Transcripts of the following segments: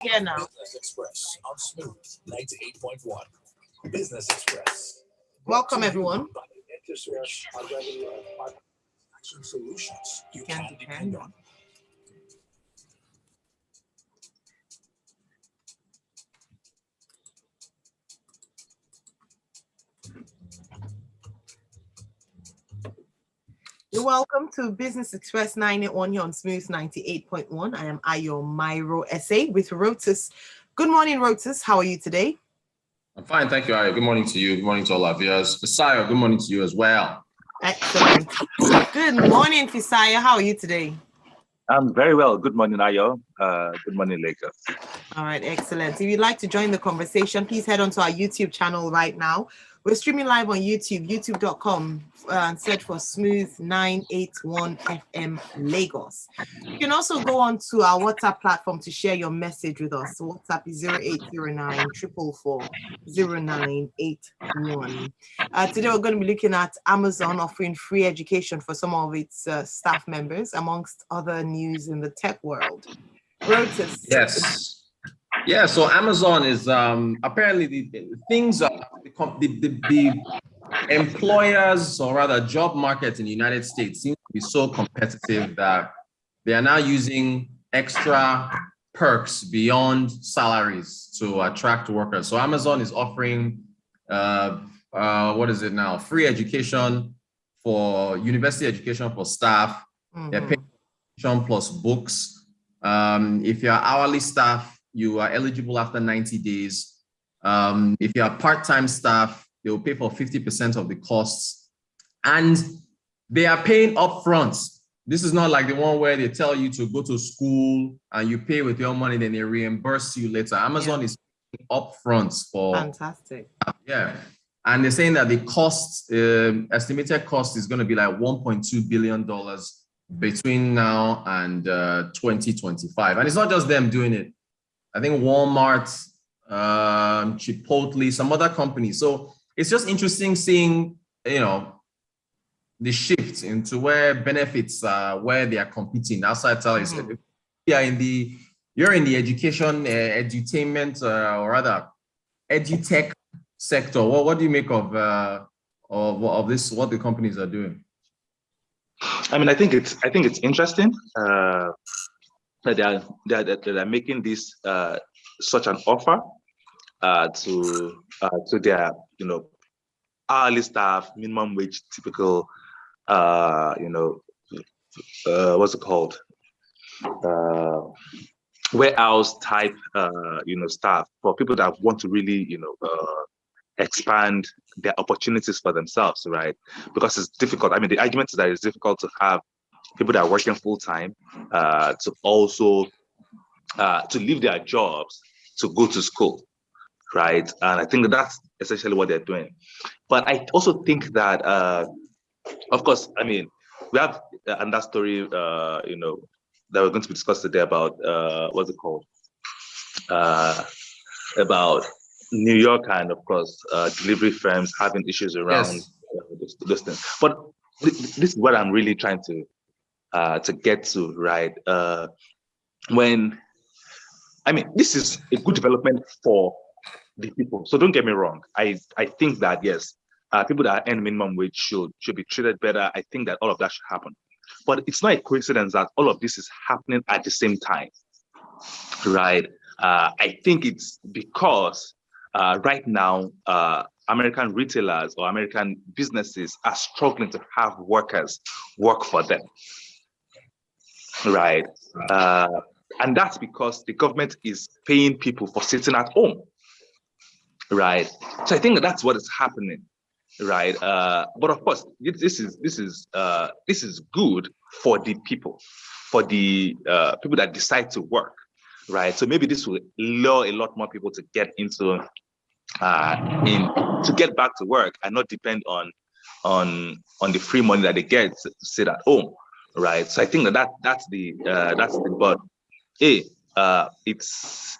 here now. Business Express on Smooth 98.1. Business Express. Welcome, everyone. Solutions you Can depend on. You're welcome to Business Express 981 here on Smooth 98.1. I am Ayo Mairo-Ese with Rotus. Good morning, Rotus. How are you today? I'm fine, thank you, Ayo. Good morning to you. Good morning to all our viewers. Fisayo, good morning to you as well. Excellent. Good morning, Fisayo. How are you today? I'm very well. Good morning, Ayo. Good morning, Lakers. All right, excellent. If you'd like to join the conversation, please head on to our YouTube channel right now. We're streaming live on YouTube, youtube.com, and search for Smooth 981 FM Lagos. You can also go on to our WhatsApp platform to share your message with us. WhatsApp is 0809 444 0981. Today, we're going to be looking at Amazon offering free education for some of its staff members, amongst other news in the tech world. Rotus. Yes. Yeah, so Amazon is apparently the things are the employers, or rather job market in the United States seems to be so competitive that they are now using extra perks beyond salaries to attract workers. So Amazon is offering what is it now? Free education for university education for staff. Mm-hmm. They're paying education plus books. If you're hourly staff, you are eligible after 90 days. If you are part-time staff, they will pay for 50% of the costs. And they are paying upfront. This is not like the one where they tell you to go to school and you pay with your money, then they reimburse you later. Amazon is paying upfront for... Fantastic. Yeah. And they're saying that the cost, estimated cost is going to be like $1.2 billion between now and 2025. And it's not just them doing it. I think Walmart, Chipotle, some other companies. So it's just interesting seeing, the shift into where benefits are, where they are competing outside salaries. Mm-hmm. You're in the education, edutainment, or rather, edutech sector. What do you make of this? What the companies are doing? I mean, I think it's interesting. That they are making this such an offer to their hourly staff, minimum wage, typical what's it called, warehouse type staff, for people that want to really expand their opportunities for themselves, right? Because it's difficult. I mean, the argument is that it's difficult to have people that are working full-time to also to leave their jobs to go to school, right? And I think that's essentially what they're doing. But I also think that, of course, I mean, we have another story, that we're going to be discussing today about, what's it called? About New York and, of course, delivery firms having issues around this thing. But this is what I'm really trying to get to, right? This is a good development for the people. So don't get me wrong. I think that, yes, people that earn minimum wage should be treated better. I think that all of that should happen. But it's not a coincidence that all of this is happening at the same time, right? I think it's because right now, American retailers or American businesses are struggling to have workers work for them. Right. And that's because the government is paying people for sitting at home. Right. So I think that's what is happening. Right. But of course, this is good for the people, for the people that decide to work. Right. So maybe this will lure a lot more people to get into to get back to work and not depend on the free money that they get to sit at home. Right. So I think that's the but it's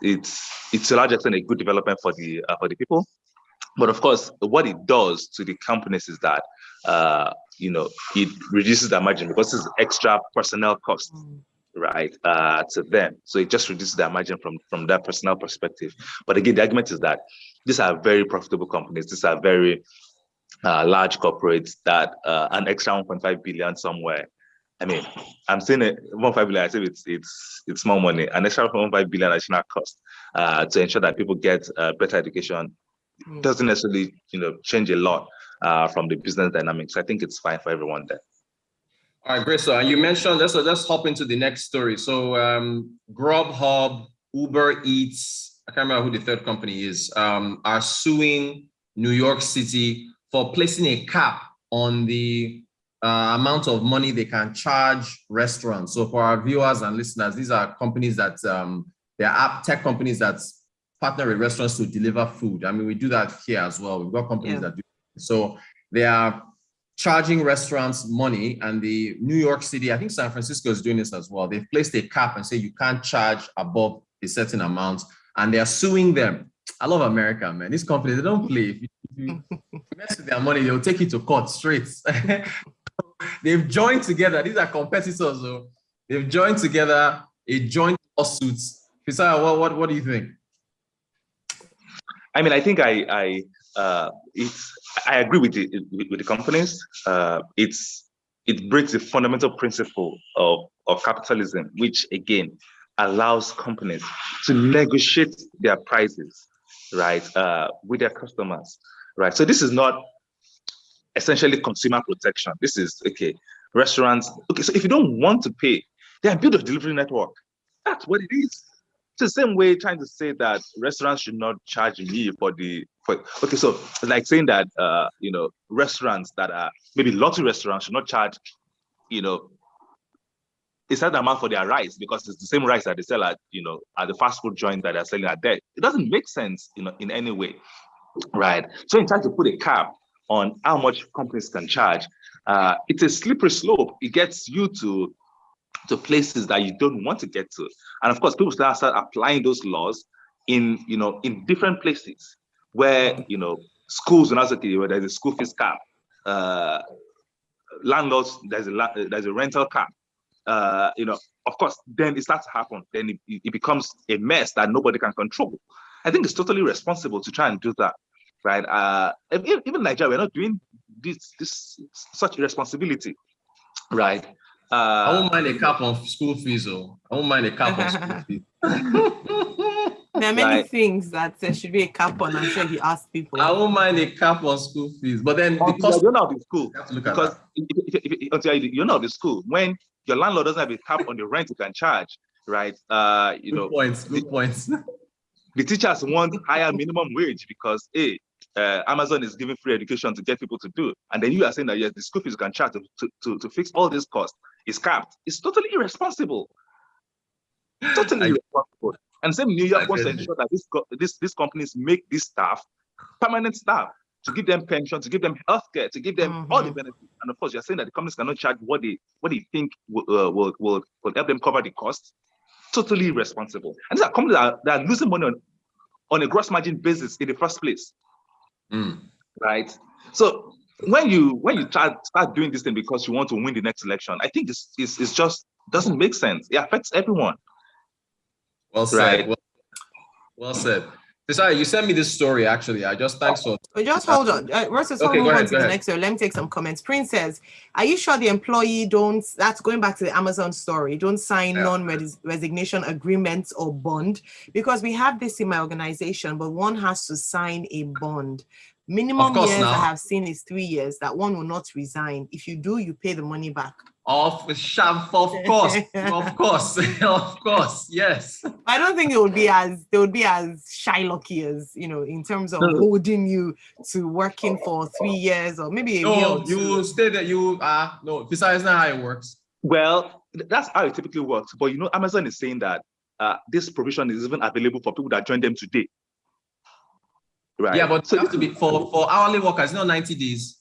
to a large extent a good development for the people. But of course, what it does to the companies is that it reduces their margin because it's extra personnel costs, right, to them. So it just reduces their margin from that personal perspective. But again, the argument is that these are very profitable companies. These are very large corporates that an extra 1.5 billion somewhere. I mean, I'm saying it 1.5 billion. I say it's small money. An extra 1.5 billion additional cost to ensure that people get better education doesn't necessarily, change a lot from the business dynamics. I think it's fine for everyone there. All right, great. So you mentioned, let's hop into the next story. So Grubhub, Uber Eats, I can't remember who the third company is, are suing New York City for placing a cap on the amount of money they can charge restaurants. So for our viewers and listeners, these are companies that, they're app tech companies that partner with restaurants to deliver food. I mean, we do that here as well. We've got companies that do. So they are charging restaurants money, and the New York City, I think San Francisco is doing this as well. They've placed a cap and say you can't charge above a certain amount, and they're suing them. I love America, man. These companies, they don't play. If you mess with their money, they'll take you to court straight. They've joined together. These are competitors, though. They've joined together a joint lawsuit. Fisayo, what do you think? I mean, I think I agree with the companies. It breaks the fundamental principle of capitalism, which again allows companies to negotiate their prices, right, with their customers, right. So this is not essentially consumer protection. This is restaurants. Okay, so if you don't want to pay, they are built a delivery network. That's what it is. It's the same way trying to say that restaurants should not charge me okay, so like saying that restaurants that are maybe lottery restaurants should not charge a certain amount for their rice because it's the same rice that they sell at at the fast food joint that they're selling at there. It doesn't make sense in any way, right? So in trying to put a cap on how much companies can charge, it's a slippery slope. It gets you to places that you don't want to get to. And of course, people start applying those laws in different places where, schools, when I was a kid, where there's a school fees cap, landlords, there's a rental cap, of course, then it starts to happen. Then it becomes a mess that nobody can control. I think it's totally responsible to try and do that, right? Even Nigeria, we're not doing this such irresponsibility, right? I won't mind a cap on school fees, though. I won't mind a cap on school fees. There are many things that there should be a cap on. I'm sure if you ask people. I won't mind a cap on school fees, but then because you're not of the school, because until you're not of the school, when your landlord doesn't have a cap on the rent you can charge, right? Good points. The teachers want higher minimum wage because Amazon is giving free education to get people to do, and then you are saying that yes, the school fees you can charge to fix all this cost is capped. It's totally irresponsible. Totally irresponsible. And same New York wants to ensure that these companies make this staff permanent staff, to give them pension, to give them healthcare, to give them all the benefits. And of course, you're saying that the companies cannot charge what they think will help them cover the costs. Totally irresponsible. And these are companies that are losing money on a gross margin basis in the first place. Right? So when you start doing this thing because you want to win the next election, I think it's just doesn't make sense. It affects everyone. Well said. Right? Well said. Fisayo, you sent me this story, actually. Thanks for... Just hold on. Rotus, hold on to the next one. Let me take some comments. Prince says, are you sure the employee that's going back to the Amazon story, don't sign non-resignation agreements or bond? Because we have this in my organization, but one has to sign a bond. Minimum years I have seen is 3 years that one will not resign. If you do, you pay the money back. Of course, yes. I don't think they would be as Shylocky as in terms of holding you to working for 3 years or maybe a year. You will stay there. No. Besides, not how it works. Well, that's how it typically works. But Amazon is saying that this provision is even available for people that join them today. Right. Yeah, but so it has to be for hourly workers, not 90 days.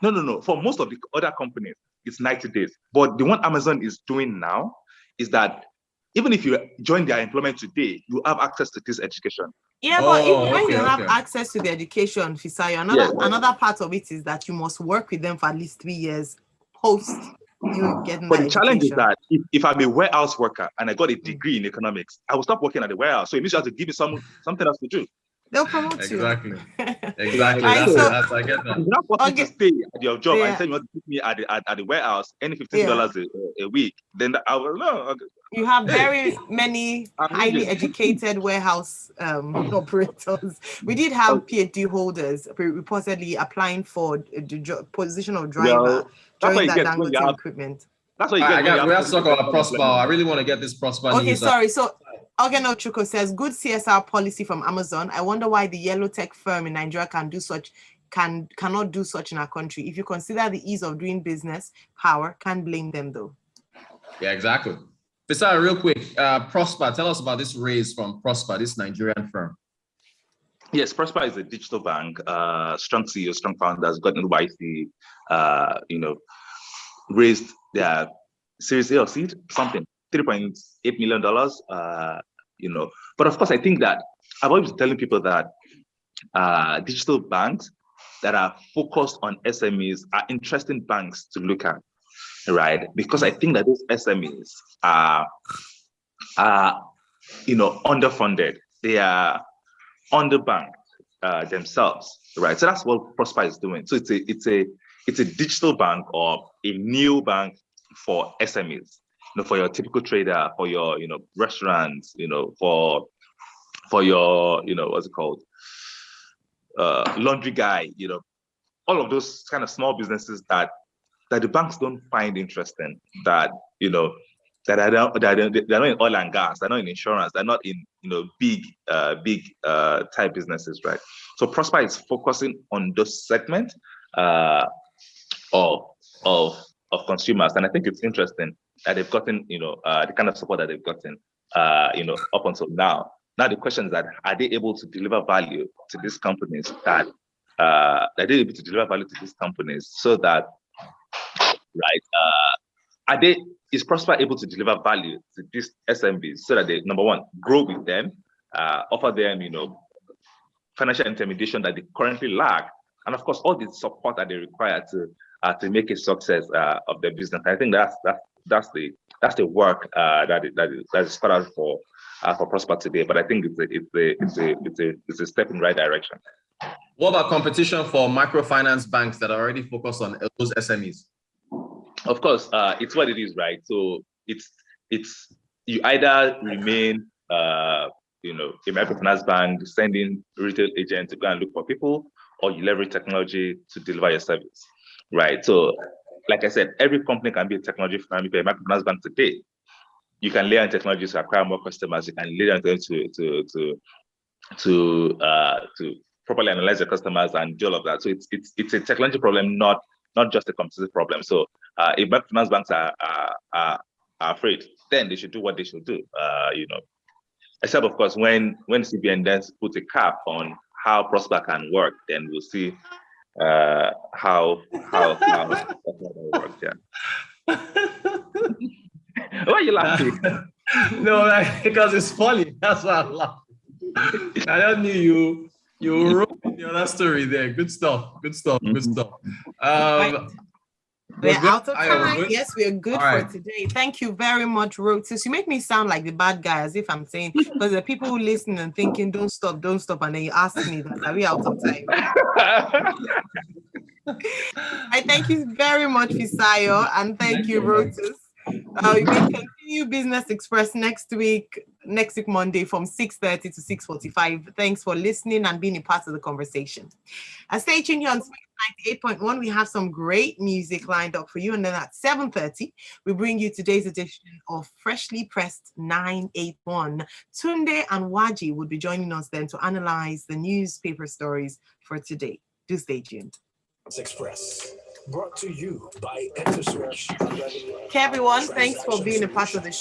No. For most of the other companies, it's 90 days. But the one Amazon is doing now is that even if you join their employment today, you have access to this education. Yeah, but when you have access to the education, Fisayo, another part of it is that you must work with them for at least 3 years post you getting But that the challenge is education. that if I'm a warehouse worker and I got a degree in economics, I will stop working at the warehouse. So it means you have to give me something else to do. They'll promote Exactly. you. Exactly. Right, That's so- it. I get that. You're not forced to stay at your job Yeah. and say you want to keep me at the warehouse, any $15 a week, then I will know. You have Hey, very many I'm highly leaving. educated warehouse operators. We did have PhD holders reportedly applying for the position of driver Well, that's what during you that get when you Dangote have. recruitment. That's what you get when you have. We have to talk about Prosper. I really want to get this Prosper Okay, news. sorry. So Ogeno Chuko says, good CSR policy from Amazon. I wonder why the yellow tech firm in Nigeria cannot do such in our country. If you consider the ease of doing business, power, can't blame them though. Yeah, exactly. Fisayo, real quick, Prosper, tell us about this raise from Prosper, this Nigerian firm. Yes, Prosper is a digital bank, strong CEO, strong founders, got into YC, raised their Series A or seed, something, $3.8 million, But of course, I think that I've always been telling people that digital banks that are focused on SMEs are interesting banks to look at, right? Because I think that those SMEs are underfunded. They are underbanked themselves, right? So that's what Prosper is doing. So it's a digital bank or a new bank for SMEs, for your typical trader, for your restaurants, for your what's it called, laundry guy, all of those kind of small businesses that the banks don't find interesting, that they're not in oil and gas, they're not in insurance, they're not in big type businesses, right? So Prosper is focusing on those segments of consumers, and I think it's interesting that they've gotten the kind of support that they've gotten up until now. Now the question is that are they able to deliver value to these companies so that is Prosper able to deliver value to these SMBs so that they, number one, grow with them, offer them, financial intermediation that they currently lack, and of course, all the support that they require to make a success of their business. I think that's the work that is put out for Prosper today. But I think it's a step in the right direction. What about competition for microfinance banks that are already focused on those SMEs? Of course, it's what it is, right? So it's you either remain a microfinance bank sending retail agents to go and look for people, or you leverage technology to deliver your service, right? So, like I said, every company can be a technology firm. If you're a microfinance bank today, you can layer on technology to acquire more customers. You can layer on them to properly analyze your customers and do all of that. So it's a technology problem, not just a competitive problem. So if microfinance banks are afraid, then they should do what they should do. Except of course when CBN then puts a cap on how Prosper can work, then we'll see how that works. Yeah. Why are you laughing? No, because it's funny. That's why I'm laughing. I don't knew you wrote in the other story there. Good stuff. Good stuff. Right. We're out of time. Good? Yes, we're good for today. Thank you very much, Rotus. You make me sound like the bad guy, as if I'm saying, because there are people who listen and thinking, don't stop, and then you ask me that. Are we out of time? I thank you very much, Fisayo, and thank you, Rotus. We continue Business Express next week Monday from 6:30 to 6:45. Thanks for listening and being a part of the conversation. Stay tuned here on 98.1. We have some great music lined up for you, and then at 7:30 we bring you today's edition of Freshly Pressed 981. Tunde and Waji would be joining us then to analyze the newspaper stories for today. Do stay tuned. Express, brought to you by EnterSwitch. Okay, everyone, thanks for being a part of the show.